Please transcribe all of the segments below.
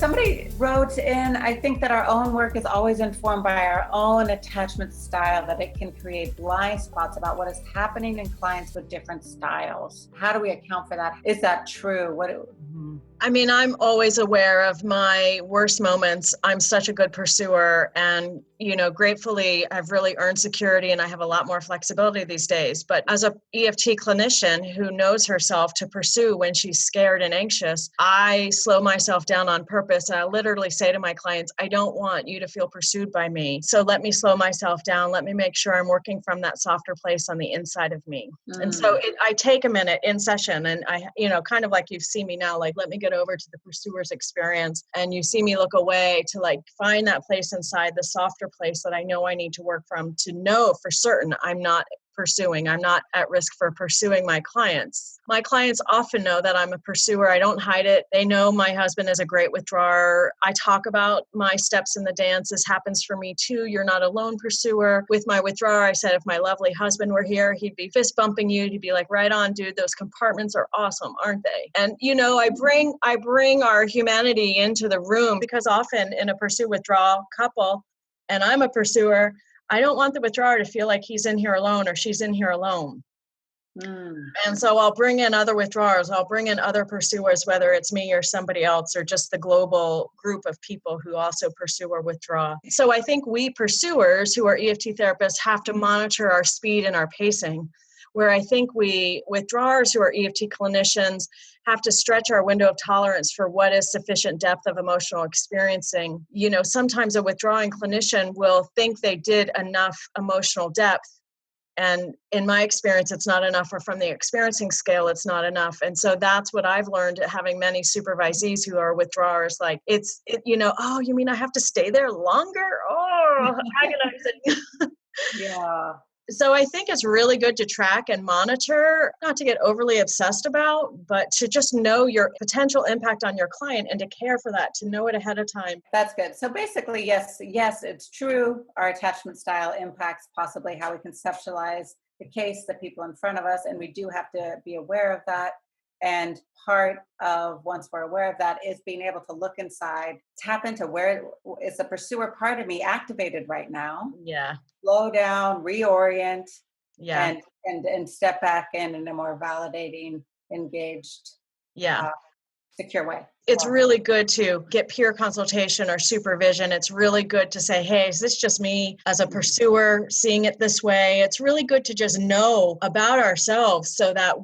Somebody wrote in, I think that our own work is always informed by our own attachment style, that it can create blind spots about what is happening in clients with different styles. How do we account for that? Is that true? I mean, I'm always aware of my worst moments. I'm such a good pursuer, and, gratefully, I've really earned security and I have a lot more flexibility these days. But as a EFT clinician who knows herself to pursue when she's scared and anxious, I slow myself down on purpose. And I literally say to my clients, I don't want you to feel pursued by me. So let me slow myself down. Let me make sure I'm working from that softer place on the inside of me. And so I take a minute in session, and I, kind of like you see me now, like, let me get over to the pursuer's experience, and you see me look away to like find that place inside, the softer place that I know I need to work from, to know for certain I'm not at risk for pursuing my clients. My clients often know that I'm a pursuer. I don't hide it. They know my husband is a great withdrawer. I talk about my steps in the dance. This happens for me too. You're not a lone pursuer. With my withdrawer, I said, if my lovely husband were here, he'd be fist bumping you. He'd be like, right on, dude. Those compartments are awesome, aren't they? And, I bring our humanity into the room, because often in a pursue withdrawal couple, and I'm a pursuer, I don't want the withdrawer to feel like he's in here alone or she's in here alone. And so I'll bring in other withdrawers. I'll bring in other pursuers, whether it's me or somebody else, or just the global group of people who also pursue or withdraw. So I think we pursuers who are EFT therapists have to monitor our speed and our pacing, where I think we withdrawers who are EFT clinicians have to stretch our window of tolerance for what is sufficient depth of emotional experiencing. Sometimes a withdrawing clinician will think they did enough emotional depth. And in my experience, it's not enough, or from the experiencing scale, it's not enough. And so that's what I've learned, having many supervisees who are withdrawers. Like, oh, you mean I have to stay there longer? Oh, agonizing. Yeah. So I think it's really good to track and monitor, not to get overly obsessed about, but to just know your potential impact on your client and to care for that, to know it ahead of time. That's good. So basically, yes, it's true. Our attachment style impacts possibly how we conceptualize the case, the people in front of us, and we do have to be aware of that. And part of, once we're aware of that, is being able to look inside, tap into where is the pursuer part of me activated right now. Yeah. Slow down, reorient, yeah, and step back in a more validating, engaged, secure way. It's really good to get peer consultation or supervision. It's really good to say, hey, is this just me as a pursuer seeing it this way? It's really good to just know about ourselves so that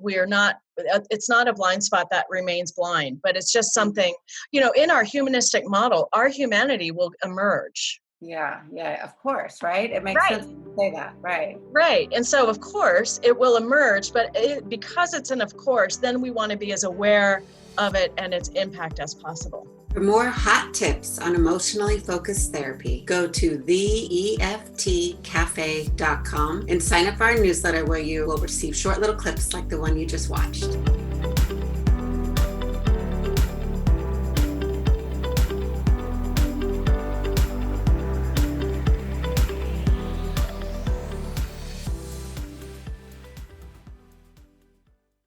it's not a blind spot that remains blind, but it's just something, in our humanistic model, our humanity will emerge. Yeah, of course, right? It makes sense to say that, right? Right. And so, of course, it will emerge, but because it's an of course, then we want to be as aware of it and its impact as possible. For more hot tips on emotionally focused therapy, go to theeftcafe.com and sign up for our newsletter, where you will receive short little clips like the one you just watched.